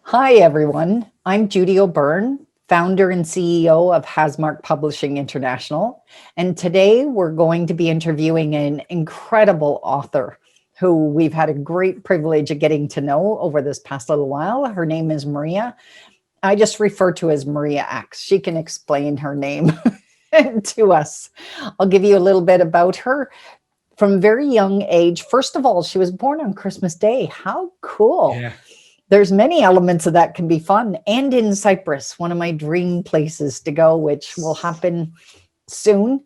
Hi, everyone. I'm Judy O'Byrne, founder and CEO of Hasmark Publishing International. And today we're going to be interviewing an incredible author who we've had a great privilege of getting to know over this past little while. Her name is Maria. I just refer to as Maria X. She can explain her name to us. I'll give you a little bit about her. From a very young age, first of all, she was born on Christmas Day. How cool! Yeah. There's many elements of that can be fun. And in Cyprus, one of my dream places to go, which will happen soon.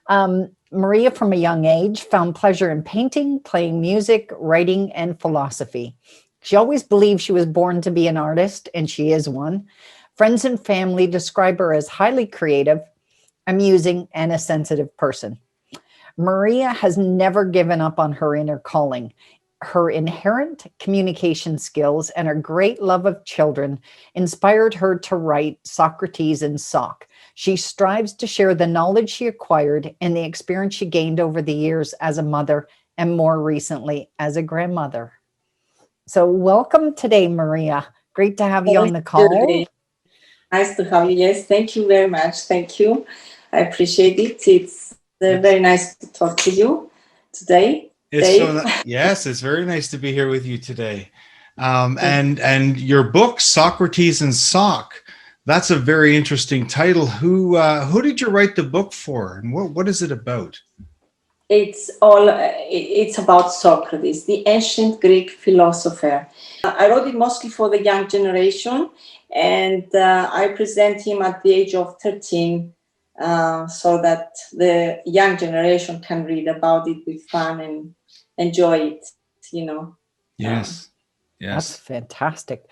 Maria, from a young age, found pleasure in painting, playing music, writing, and philosophy. She always believed she was born to be an artist, and she is one. Friends and family describe her as highly creative, amusing, and a sensitive person. Maria has never given up on her inner calling. Her inherent communication skills and her great love of children inspired her to write Socrates and Soc. She strives to share the knowledge she acquired and the experience she gained over the years as a mother and more recently as a grandmother. So, welcome today, Maria. Great to have you on Thanks, the call. Julie. Nice to have you. Yes, thank you very much. Thank you. I appreciate it. It's very It's nice to talk to you today, it's Dave. yes, it's very nice to be here with you today. And your book Socrates and Soc, that's a very interesting title. Who did you write the book for, and what is it about? It's about Socrates, the ancient Greek philosopher. I wrote it mostly for the young generation, and I present him at the age of 13 so that the young generation can read about it with fun and enjoy it. Yes, That's yes. fantastic.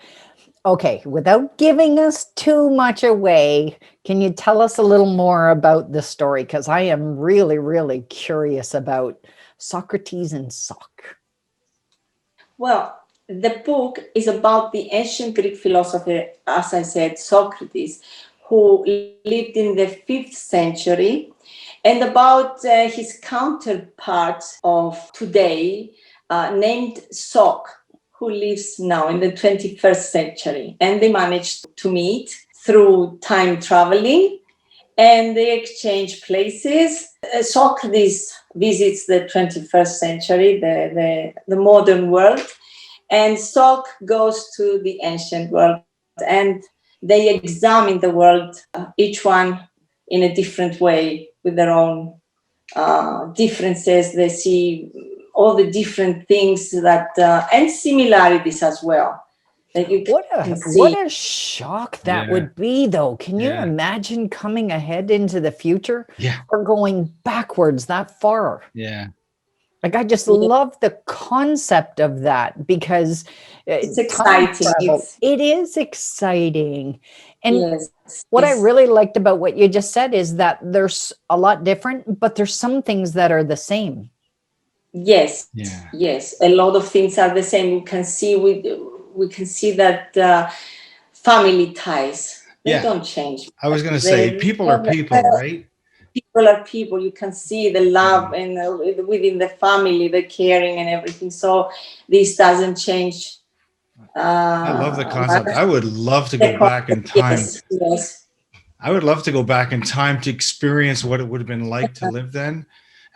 Okay, without giving us too much away, can you tell us a little more about the story? Because I am really, really curious about Socrates and Soc. Well, the book is about the ancient Greek philosopher, as I said, Socrates, who lived in the 5th century, and about his counterpart of today, named Soc, who lives now in the 21st century. And they managed to meet through time traveling and they exchange places. Socrates visits the 21st century, the modern world, and Soc goes to the ancient world, and they examine the world, each one in a different way with their own differences. They see all the different things that and similarities as well that you can What see. a shock that Yeah, would be, though. Can you yeah, imagine coming ahead into the future yeah, or going backwards that far? yeah. Like, I just love the concept of that because It's time exciting. travel, It's it is exciting. And yes, what I yes. really liked about what you just said is that there's a lot different, but there's some things that are the same. Yes, Yeah. yes. A lot of things are the same. We can see that family ties, they Yeah. don't change. I was going to say They people are people, right? people are people. You can see the love Yeah. and within the family, the caring and everything. So this doesn't change. I love the Much. concept. I would love to go back in time. Yes, yes, I would love to go back in time to experience what it would have been like to live then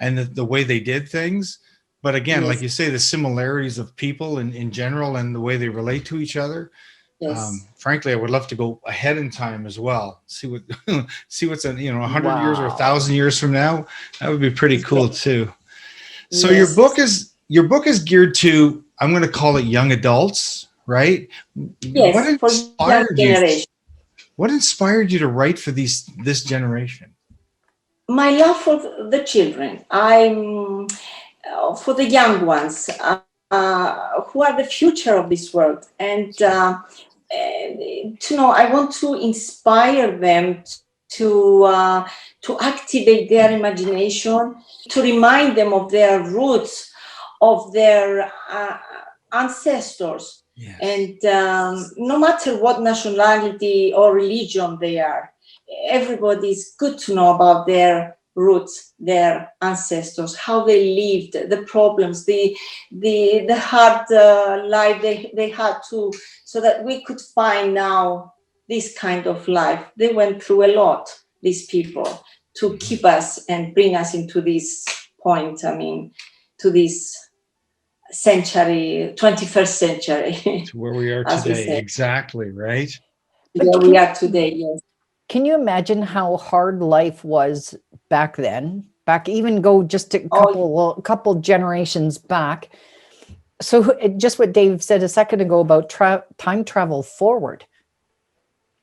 and the way they did things. But again, like yes, you say, the similarities of people in general and the way they relate to each other. yes. Frankly, I would love to go ahead in time as well. See what see what's in 100 years or 1,000 years from now. That would be pretty cool Yes, too. So yes, your book is geared to, I'm going to call it young adults, right? What yes. For young inspired you? generation. What inspired you to write for this generation? My love for the children. I'm for the young ones who are the future of this world, and to know I want to inspire them to activate their imagination, to remind them of their roots, of their ancestors, Yes. and no matter what nationality or religion they are, everybody is good to know about their roots, their ancestors, how they lived, the problems, the hard life they had to, so that we could find now this kind of life. They went through a lot, these people, to keep us and bring us into this point, I mean, to this century, 21st century. To where we are as we today. say. Exactly, right? But Where we are today, yes. Can you imagine how hard life was back then? Back, even go just a couple generations back. So just what Dave said a second ago about time travel forward.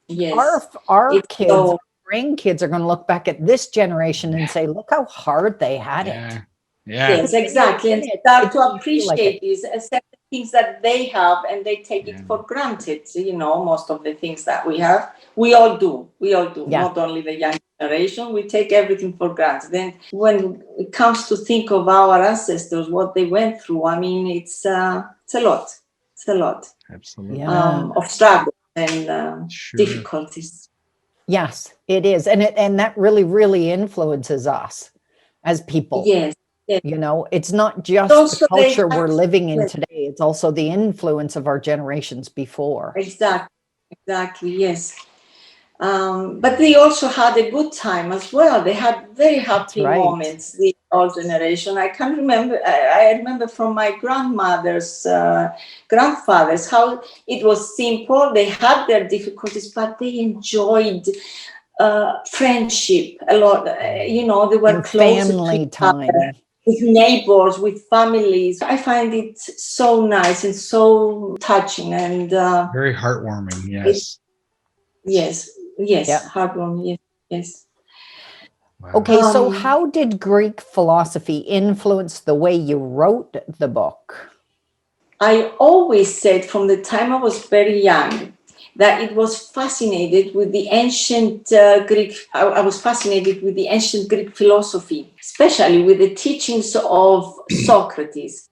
Yes. Our It's kids, so- grandkids are going to look back at this generation and say, look how hard they had it. Yeah. Yes, exactly. And start to appreciate these certain things that they have, and they take it for granted. You know, most of the things that we have, we all do. Yeah. Not only the young generation, we take everything for granted. Then when it comes to think of our ancestors, what they went through, I mean, it's a lot. It's a lot. Absolutely. Yeah. Of struggle and Sure. difficulties. Yes, it is. And that really, really influences us as people. Yes. Yes. You know, it's not just Also, the culture we're they- living in yes. today, it's also the influence of our generations before. Exactly, yes. But they also had a good time as well. They had very happy right. moments, the old generation. I can remember, I remember from my grandmother's, grandfathers, how it was simple. They had their difficulties, but they enjoyed friendship a lot. You know, they were And close to family each other, time. with neighbors, with families. I find it so nice and so touching and Very heartwarming. Yes. yes, Yeah. heartwarming, yes. Wow. Okay, so how did Greek philosophy influence the way you wrote the book? I always said from the time I was very young that it was fascinated with the ancient Greek. I was fascinated with the ancient Greek philosophy, especially with the teachings of Socrates,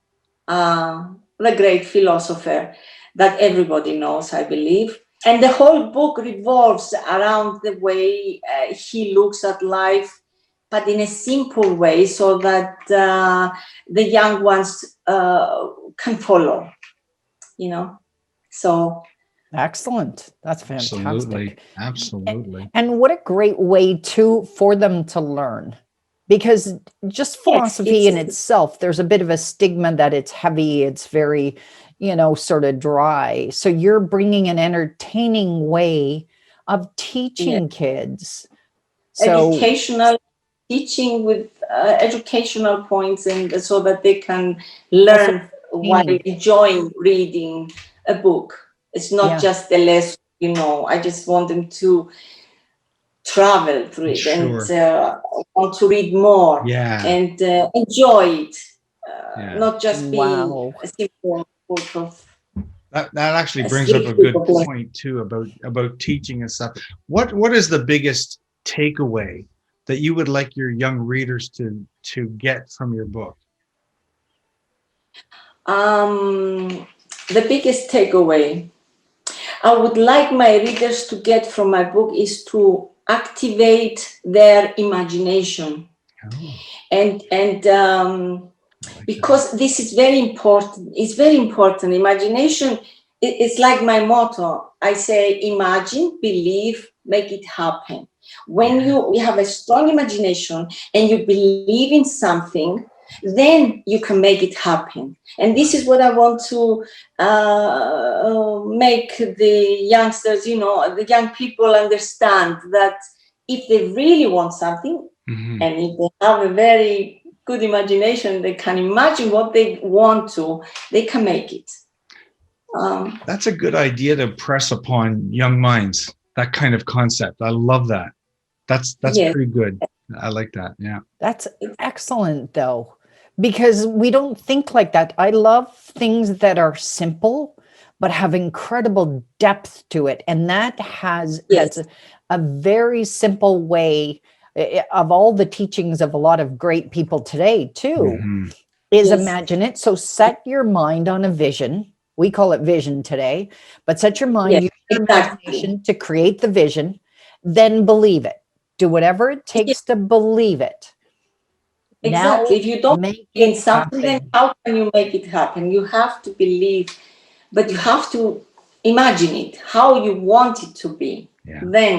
the great philosopher that everybody knows, I believe. And the whole book revolves around the way he looks at life, but in a simple way, so that the young ones can follow, you know. So Excellent. That's fantastic. Absolutely. And what a great way for them to learn. Because just philosophy in itself, there's a bit of a stigma that it's heavy, it's very, sort of dry. So you're bringing an entertaining way of teaching kids. So educational teaching with educational points, and so that they can learn while enjoying reading a book. It's not just a lesson, I just want them to travel through it and want to read more and enjoy it, not just be a simple book of. That actually brings up a good point too about teaching and stuff. What is the biggest takeaway that you would like your young readers to get from your book? The biggest takeaway I would like my readers to get from my book is to activate their imagination. And because this is very important. It's very important. Imagination, it's like my motto. I say, imagine, believe, make it happen. When you have a strong imagination and you believe in something, then you can make it happen. And this is what I want to make the youngsters, the young people understand, that if they really want something, and if they have a very good imagination, they can imagine what they want to, they can make it. That's a good idea to press upon young minds, that kind of concept. I love that. That's pretty good. I like that. Yeah. That's excellent, though, because we don't think like that. I love things that are simple, but have incredible depth to it. And that that's a very simple way of all the teachings of a lot of great people today, too, is imagine it. So set your mind on a vision. We call it vision today, but set your mind, use your imagination to create the vision, then believe it. Do whatever it takes to believe it. Exactly. Now, If you don't make believe in it something, then happen. how can you make it happen? You have to believe, but you have to imagine it, how you want it to be. Yeah. Then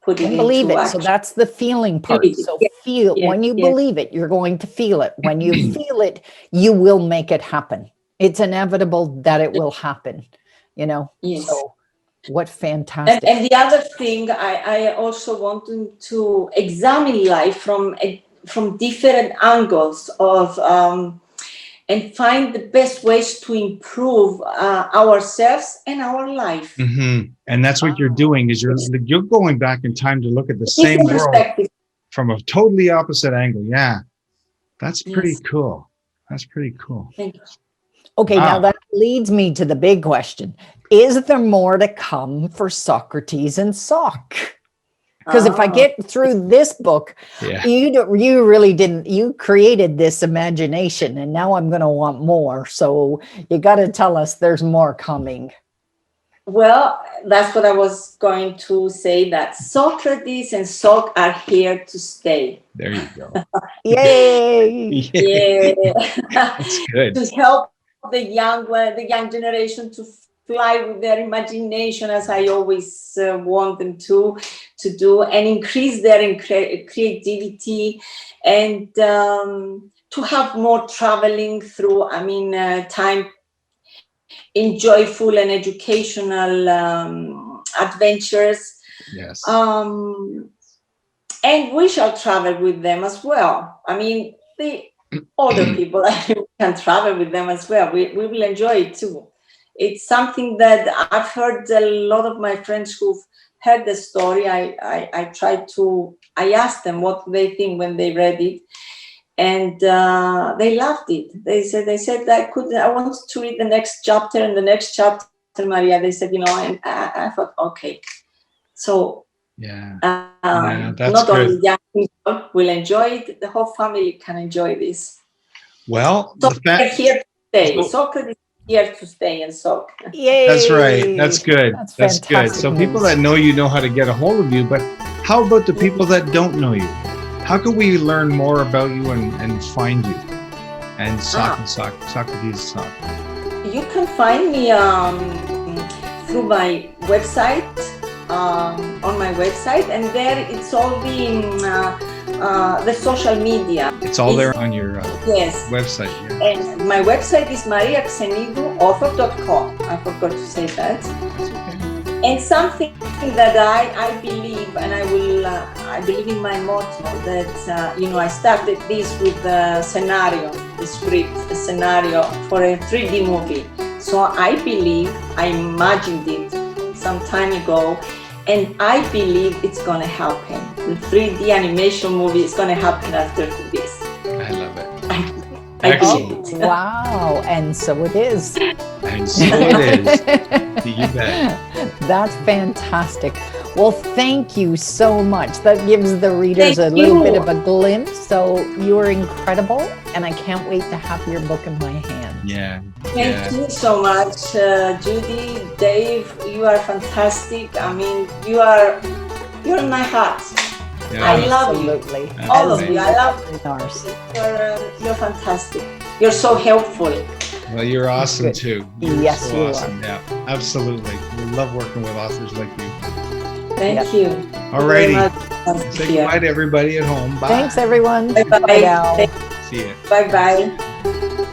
put it And believe into it. So action. that's the feeling part. So Yes, feel, yes, when you yes. believe it, you're going to feel it. When you feel it, you will make it happen. It's inevitable that it will happen, you know? Yes. So what fantastic. And the other thing, I also want to examine life from different angles of and find the best ways to improve ourselves and our life. And that's what you're doing, is you're going back in time to look at the same Different world perspective. from a totally opposite angle. Yeah, that's pretty Yes. cool. That's pretty cool. Thank you. Okay, now Wow. that leads me to the big question. Is there more to come for Socrates and Soc? Because if I get through this book, Yeah. you really didn't, you created this imagination, and now I'm going to want more. So you got to tell us there's more coming. Well, that's what I was going to say, that Socrates and Soc are here to stay. There you go. Yay! Yeah. That's good. To help the young generation to fly with their imagination, as I always want them to do, and increase their creativity, and to have more traveling through, time in joyful and educational adventures. Yes. And we shall travel with them as well. I mean, the older people can travel with them as well. We will enjoy it too. It's something that I've heard a lot of my friends who've heard the story. I asked them what they think when they read it, and they loved it. They said I wanted to read the next chapter and the next chapter, Maria. They said, and I thought, okay, so. Yeah. That's Not good. only young people will enjoy it, the whole family can enjoy this. Well, So they're here to stay. Socrates is here to stay, and so. Yay! That's right. That's good. That's good. fantastic So people news. that know you know how to get a hold of you, but how about the people that don't know you? How can we learn more about you and find you? And Socrates Soc. You can find me through my website, on my website, and there it's all the social media. It's all there on your yes. website. Yeah. And my website is Maria Xenidou author.com. I forgot to say that. That's okay. And something that I believe, and I believe in my motto, that I started this with the scenario, the script, the scenario for a 3D movie. So I believe, I imagined it some time ago, and I believe it's going to happen. The 3D animation movie is going to happen after this. I love it. I believe it. Wow, and so it is. And so it is. You bet. That's fantastic. Well, thank you so much. That gives the readers Thank a little you. bit of a glimpse. So you are incredible, and I can't wait to have your book in my hand. Yeah. Thank you so much, Judy, Dave. You are fantastic. I mean, you're in my heart. Yeah. I love you. Absolutely. All As of you. we I love are in ours. You're fantastic. You're so helpful. Well, you're awesome Good. too. You're Yes, so you are. awesome. Yeah, absolutely. We love working with authors like you. Thank you. All righty. Very much. Say goodbye to everybody at home. Bye. Thanks, everyone. Bye-bye. Bye now. See ya. Bye-bye.